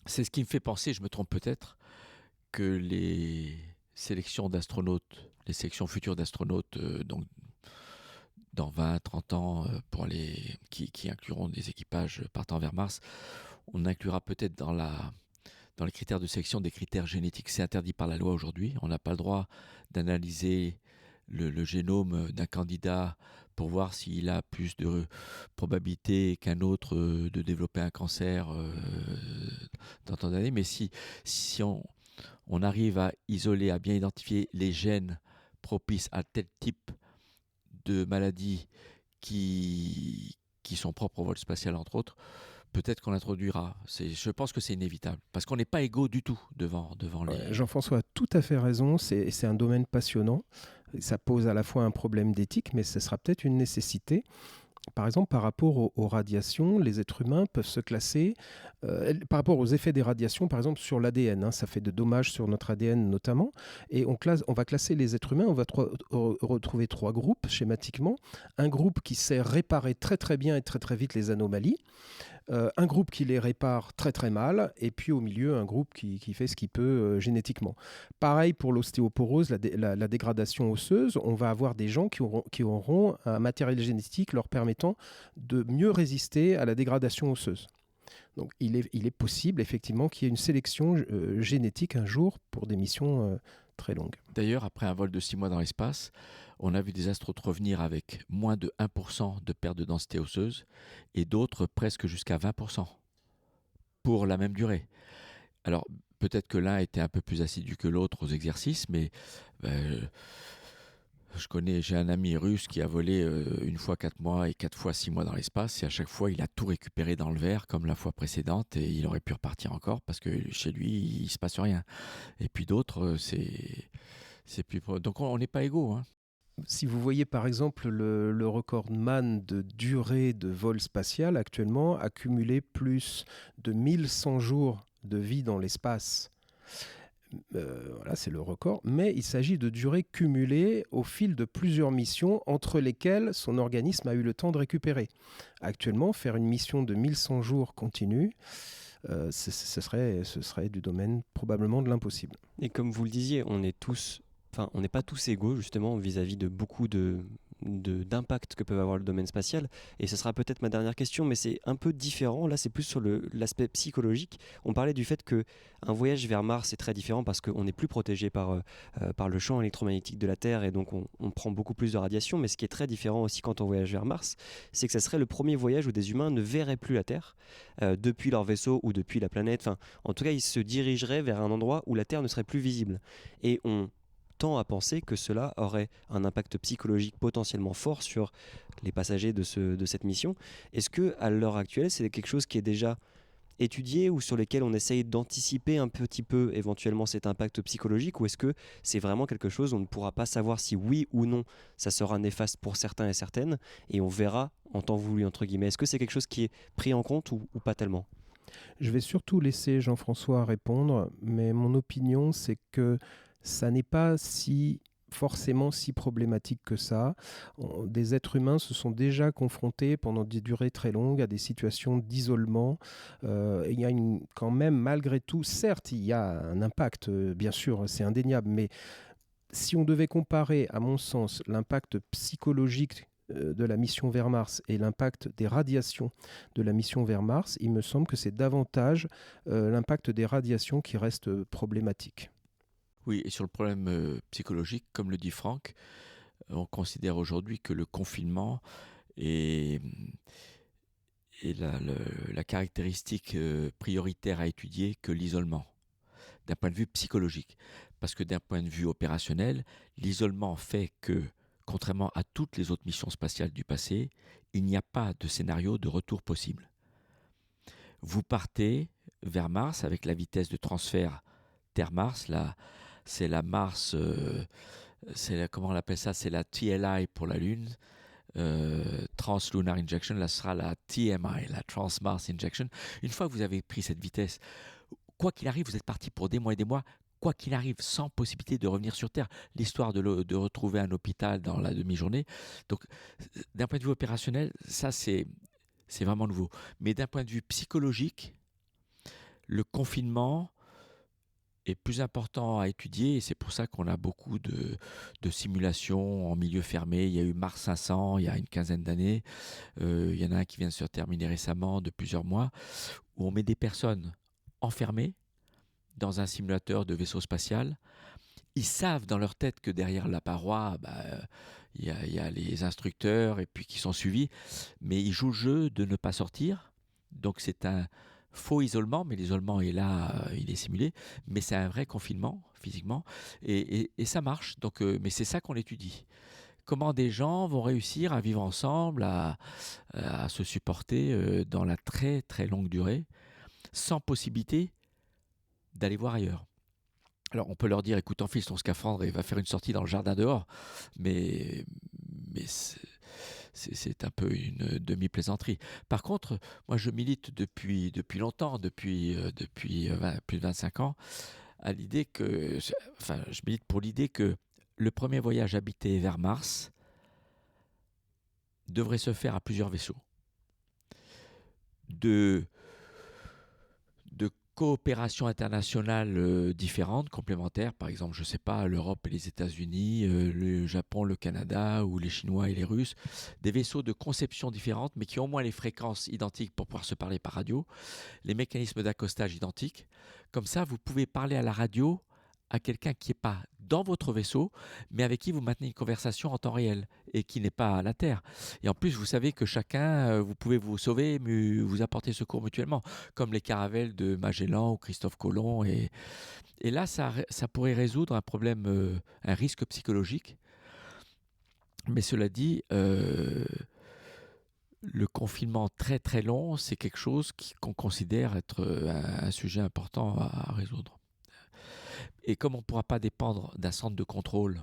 c'est ce qui me fait penser, je me trompe peut-être, que les sélections d'astronautes, les sélections futures d'astronautes, donc dans 20, 30 ans, qui incluront des équipages partant vers Mars, on inclura peut-être dans les critères de sélection des critères génétiques. C'est interdit par la loi aujourd'hui. On n'a pas le droit d'analyser le génome d'un candidat pour voir s'il a plus de probabilité qu'un autre de développer un cancer dans tant d'années. Mais si on arrive à isoler, à bien identifier les gènes propices à tel type de maladies qui sont propres au vol spatial, entre autres, peut-être qu'on l'introduira. Je pense que c'est inévitable, parce qu'on n'est pas égaux du tout devant les... Jean-François a tout à fait raison, c'est un domaine passionnant. Ça pose à la fois un problème d'éthique, mais ce sera peut-être une nécessité. Par exemple, par rapport aux radiations, les êtres humains peuvent se classer, par rapport aux effets des radiations, par exemple sur l'ADN, ça fait de dommages sur notre ADN notamment, et on va classer les êtres humains, on va retrouver 3 groupes schématiquement. Un groupe qui sait réparer très très bien et très très vite les anomalies, un groupe qui les répare très très mal, et puis au milieu un groupe qui fait ce qu'il peut génétiquement. Pareil pour l'ostéoporose, la dégradation osseuse, on va avoir des gens qui auront un matériel génétique leur permettant de mieux résister à la dégradation osseuse. Donc il est possible effectivement qu'il y ait une sélection génétique un jour pour des missions très longues. D'ailleurs, après un vol de 6 mois dans l'espace, on a vu des astronautes revenir avec moins de 1% de perte de densité osseuse et d'autres presque jusqu'à 20% pour la même durée. Alors, peut-être que l'un était un peu plus assidu que l'autre aux exercices, mais J'ai un ami russe qui a volé une fois 4 mois et 4 fois 6 mois dans l'espace, et à chaque fois il a tout récupéré dans le verre comme la fois précédente, et il aurait pu repartir encore parce que chez lui il se passe rien. Et puis d'autres, c'est plus donc on n'est pas égaux, hein. Si vous voyez par exemple le recordman de durée de vol spatial actuellement a cumulé plus de 1100 jours de vie dans l'espace. Voilà, c'est le record, mais il s'agit de durée cumulée au fil de plusieurs missions entre lesquelles son organisme a eu le temps de récupérer. Actuellement, faire une mission de 1100 jours continue, ce serait du domaine probablement de l'impossible. Et comme vous le disiez, on n'est pas tous égaux justement vis-à-vis de beaucoup d'impact que peut avoir le domaine spatial. Et ce sera peut-être ma dernière question, mais c'est un peu différent. Là, c'est plus sur l'aspect psychologique. On parlait du fait qu'un voyage vers Mars est très différent parce qu'on n'est plus protégé par le champ électromagnétique de la Terre, et donc on prend beaucoup plus de radiation. Mais ce qui est très différent aussi quand on voyage vers Mars, c'est que ça serait le premier voyage où des humains ne verraient plus la Terre depuis leur vaisseau ou depuis la planète. Enfin, en tout cas, ils se dirigeraient vers un endroit où la Terre ne serait plus visible. Et on tend à penser que cela aurait un impact psychologique potentiellement fort sur les passagers de cette mission. Est-ce que à l'heure actuelle, c'est quelque chose qui est déjà étudié ou sur lesquels on essaye d'anticiper un petit peu éventuellement cet impact psychologique, ou est-ce que c'est vraiment quelque chose où on ne pourra pas savoir si oui ou non ça sera néfaste pour certains et certaines, et on verra en temps voulu entre guillemets? Est-ce que c'est quelque chose qui est pris en compte ou pas tellement? Je vais surtout laisser Jean-François répondre, mais mon opinion, c'est que ça n'est pas forcément si problématique que ça. Des êtres humains se sont déjà confrontés pendant des durées très longues à des situations d'isolement. Il y a quand même, malgré tout, certes, il y a un impact, bien sûr, c'est indéniable, mais si on devait comparer, à mon sens, l'impact psychologique de la mission vers Mars et l'impact des radiations de la mission vers Mars, il me semble que c'est davantage l'impact des radiations qui reste problématique. Oui, et sur le problème psychologique, comme le dit Franck, on considère aujourd'hui que le confinement est la caractéristique prioritaire à étudier que l'isolement, d'un point de vue psychologique. Parce que d'un point de vue opérationnel, l'isolement fait que, contrairement à toutes les autres missions spatiales du passé, il n'y a pas de scénario de retour possible. Vous partez vers Mars avec la vitesse de transfert Terre-Mars, c'est la Mars, comment on appelle ça? C'est la TLI pour la Lune, Trans-Lunar Injection. Là, ce sera la TMI, la Trans-Mars Injection. Une fois que vous avez pris cette vitesse, quoi qu'il arrive, vous êtes parti pour des mois et des mois, quoi qu'il arrive, sans possibilité de revenir sur Terre. L'histoire de retrouver un hôpital dans la demi-journée. Donc, d'un point de vue opérationnel, ça, c'est vraiment nouveau. Mais d'un point de vue psychologique, le confinement est plus important à étudier, et c'est pour ça qu'on a beaucoup de simulations en milieu fermé. Il y a eu Mars 500 il y a une quinzaine d'années, il y en a un qui vient de se terminer récemment de plusieurs mois, où on met des personnes enfermées dans un simulateur de vaisseau spatial. Ils savent dans leur tête que derrière la paroi, il y a les instructeurs et puis qui sont suivis, mais ils jouent le jeu de ne pas sortir. Donc c'est un faux isolement, mais l'isolement est là, il est simulé, mais c'est un vrai confinement physiquement, et ça marche. Donc, mais c'est ça qu'on étudie. Comment des gens vont réussir à vivre ensemble, à se supporter dans la très très longue durée, sans possibilité d'aller voir ailleurs. Alors on peut leur dire, écoute, enfile ton scaphandre et va faire une sortie dans le jardin dehors, mais c'est un peu une demi-plaisanterie. Par contre, moi je milite depuis longtemps, depuis plus de 25 ans, à l'idée que, je milite pour l'idée que le premier voyage habité vers Mars devrait se faire à plusieurs vaisseaux. De coopérations internationales différentes, complémentaires, par exemple, je ne sais pas, l'Europe et les États-Unis, le Japon, le Canada, ou les Chinois et les Russes, des vaisseaux de conception différentes, mais qui ont au moins les fréquences identiques pour pouvoir se parler par radio, les mécanismes d'accostage identiques. Comme ça, vous pouvez parler à la radio à quelqu'un qui n'est pas dans votre vaisseau, mais avec qui vous maintenez une conversation en temps réel et qui n'est pas à la Terre. Et en plus, vous savez que chacun, vous pouvez vous sauver, vous apporter secours mutuellement, comme les caravelles de Magellan ou Christophe Colomb. Et là, ça pourrait résoudre un problème, un risque psychologique Mais cela dit, le confinement très très long, c'est quelque chose qu'on considère être un sujet important à résoudre. Et comme on ne pourra pas dépendre d'un centre de contrôle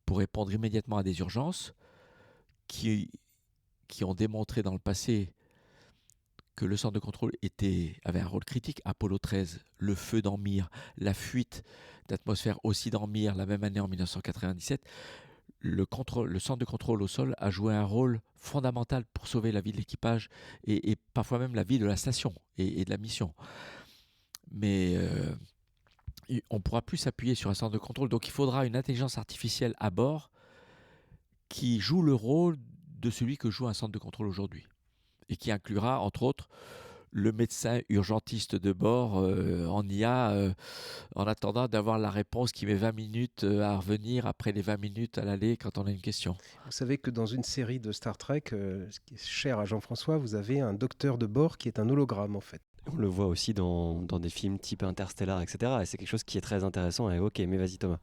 pour répondre immédiatement à des urgences qui ont démontré dans le passé que le centre de contrôle avait un rôle critique. Apollo 13, le feu dans Mir, la fuite d'atmosphère aussi dans Mir, la même année en 1997, le centre de contrôle au sol a joué un rôle fondamental pour sauver la vie de l'équipage et parfois même la vie de la station et de la mission. Mais on ne pourra plus s'appuyer sur un centre de contrôle, donc il faudra une intelligence artificielle à bord qui joue le rôle de celui que joue un centre de contrôle aujourd'hui et qui inclura, entre autres, le médecin urgentiste de bord en IA en attendant d'avoir la réponse qui met 20 minutes à revenir après les 20 minutes à l'aller quand on a une question. Vous savez que dans une série de Star Trek, ce qui est cher à Jean-François, vous avez un docteur de bord qui est un hologramme en fait. On le voit aussi dans des films type Interstellar, etc. Et c'est quelque chose qui est très intéressant à évoquer. Mais vas-y Thomas.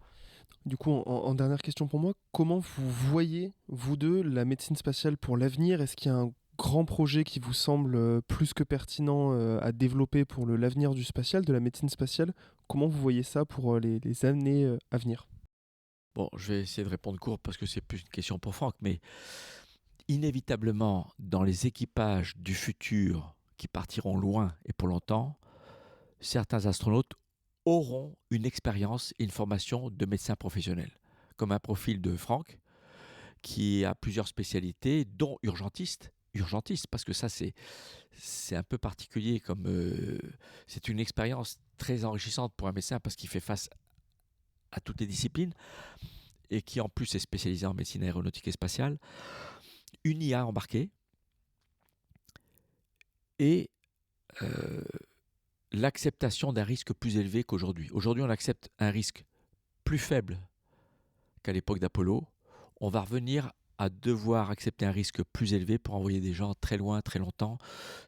Du coup, en dernière question pour moi, comment vous voyez, vous deux, la médecine spatiale pour l'avenir? Est-ce qu'il y a un grand projet qui vous semble plus que pertinent à développer pour l'avenir du spatial, de la médecine spatiale? Comment vous voyez ça pour les années à venir? Bon, je vais essayer de répondre court parce que c'est plus une question pour Franck, mais inévitablement, dans les équipages du futur qui partiront loin et pour longtemps, certains astronautes auront une expérience et une formation de médecin professionnel, comme un profil de Franck, qui a plusieurs spécialités, dont urgentiste, parce que ça c'est un peu particulier, comme c'est une expérience très enrichissante pour un médecin parce qu'il fait face à toutes les disciplines et qui en plus est spécialisé en médecine aéronautique et spatiale, une IA embarquée et l'acceptation d'un risque plus élevé qu'aujourd'hui. Aujourd'hui, on accepte un risque plus faible qu'à l'époque d'Apollo. On va revenir à devoir accepter un risque plus élevé pour envoyer des gens très loin, très longtemps,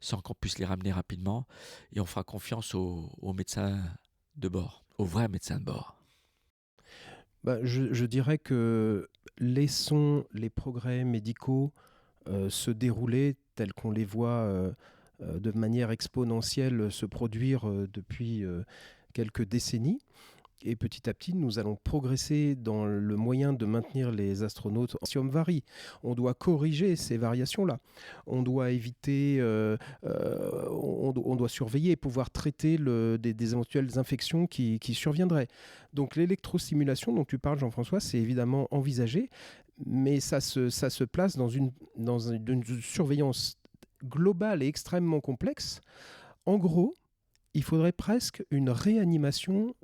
sans qu'on puisse les ramener rapidement. Et on fera confiance aux médecins de bord, aux vrais médecins de bord. Je dirais que laissons les progrès médicaux se dérouler tels qu'on les voit de manière exponentielle se produire depuis quelques décennies. Et petit à petit, nous allons progresser dans le moyen de maintenir les astronautes. Si on varie, on doit corriger ces variations-là. On doit éviter, on doit surveiller et pouvoir traiter des éventuelles infections qui surviendraient. Donc l'électrostimulation dont tu parles, Jean-François, c'est évidemment envisagé, mais ça se place dans une surveillance globale et extrêmement complexe. En gros, il faudrait presque une réanimation,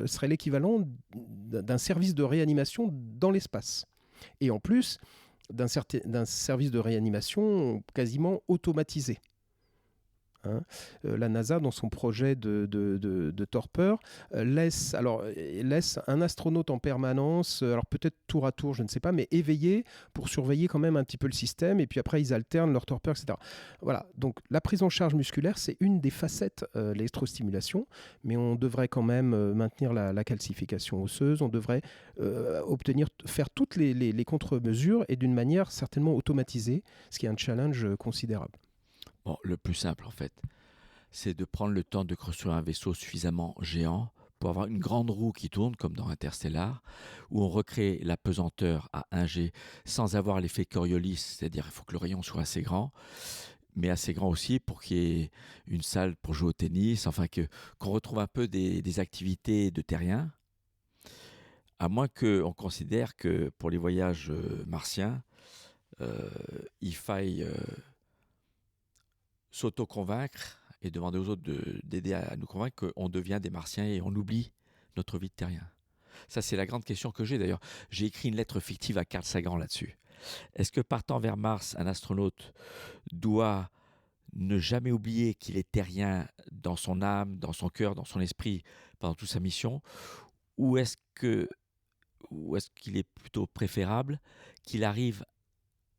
serait l'équivalent d'un service de réanimation dans l'espace. Et en plus, d'un service de réanimation quasiment automatisé. La NASA, dans son projet de Torpeur, laisse un astronaute en permanence, alors peut-être tour à tour, je ne sais pas, mais éveillé pour surveiller quand même un petit peu le système, et puis après ils alternent leur torpeur, etc. Voilà, donc la prise en charge musculaire, c'est une des facettes de l'électrostimulation, mais on devrait quand même maintenir la calcification osseuse, on devrait faire toutes les contre-mesures, et d'une manière certainement automatisée, ce qui est un challenge considérable. Bon, le plus simple, en fait, c'est de prendre le temps de construire un vaisseau suffisamment géant pour avoir une grande roue qui tourne, comme dans Interstellar, où on recrée la pesanteur à 1G sans avoir l'effet Coriolis, c'est-à-dire il faut que le rayon soit assez grand, mais assez grand aussi pour qu'il y ait une salle pour jouer au tennis, enfin qu'on retrouve un peu des activités de terrien, à moins qu'on considère que pour les voyages martiens, il faille s'auto-convaincre et demander aux autres d'aider à nous convaincre qu'on devient des martiens et on oublie notre vie de terrien. Ça, c'est la grande question que j'ai d'ailleurs. J'ai écrit une lettre fictive à Carl Sagan là-dessus. Est-ce que partant vers Mars, un astronaute doit ne jamais oublier qu'il est terrien dans son âme, dans son cœur, dans son esprit pendant toute sa mission, ou est-ce qu'il est plutôt préférable qu'il arrive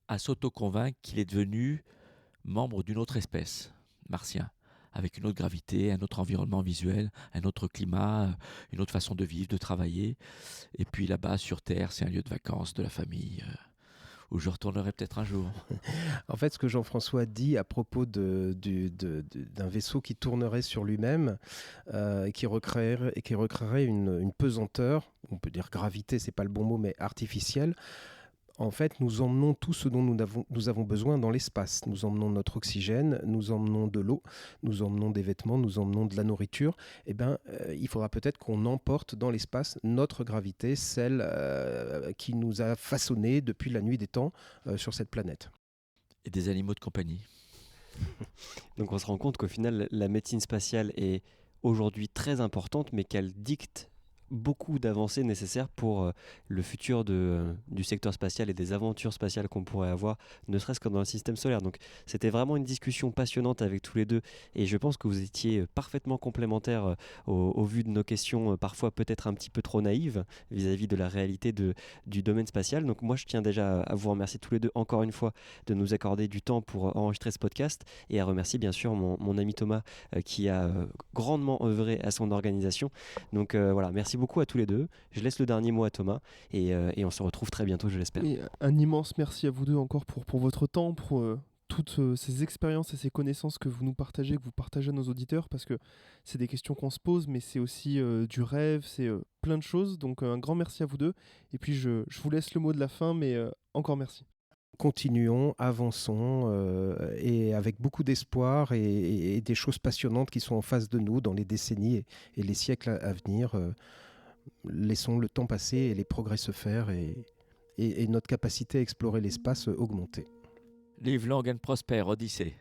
à s'auto-convaincre qu'il est devenu membre d'une autre espèce, martien, avec une autre gravité, un autre environnement visuel, un autre climat, une autre façon de vivre, de travailler. Et puis là-bas, sur Terre, c'est un lieu de vacances de la famille. où je retournerai peut-être un jour. En fait, ce que Jean-François dit à propos d'un vaisseau qui tournerait sur lui-même, qui recréerait une pesanteur, on peut dire gravité, c'est pas le bon mot, mais artificielle. En fait, nous emmenons tout ce dont nous avons besoin dans l'espace. Nous emmenons notre oxygène, nous emmenons de l'eau, nous emmenons des vêtements, nous emmenons de la nourriture. Il faudra peut-être qu'on emporte dans l'espace notre gravité, celle qui nous a façonnés depuis la nuit des temps sur cette planète. Et des animaux de compagnie. Donc on se rend compte qu'au final, la médecine spatiale est aujourd'hui très importante, mais qu'elle dicte beaucoup d'avancées nécessaires pour le futur du secteur spatial et des aventures spatiales qu'on pourrait avoir, ne serait-ce que dans le système solaire. Donc c'était vraiment une discussion passionnante avec tous les deux et je pense que vous étiez parfaitement complémentaires au vu de nos questions parfois peut-être un petit peu trop naïves vis-à-vis de la réalité du domaine spatial. Donc moi je tiens déjà à vous remercier tous les deux encore une fois de nous accorder du temps pour enregistrer ce podcast et à remercier bien sûr mon ami Thomas qui a grandement œuvré à son organisation. Donc voilà, merci beaucoup à tous les deux. Je laisse le dernier mot à Thomas et on se retrouve très bientôt, je l'espère. Et un immense merci à vous deux encore pour votre temps, pour toutes ces expériences et ces connaissances que vous nous partagez, que vous partagez à nos auditeurs, parce que c'est des questions qu'on se pose, mais c'est aussi du rêve, c'est plein de choses. Donc un grand merci à vous deux. Et puis je vous laisse le mot de la fin, mais encore merci. Continuons, avançons et avec beaucoup d'espoir et des choses passionnantes qui sont en face de nous dans les décennies et les siècles à venir. Laissons le temps passer et les progrès se faire et notre capacité à explorer l'espace augmenter. Live long and prosper, Odyssée.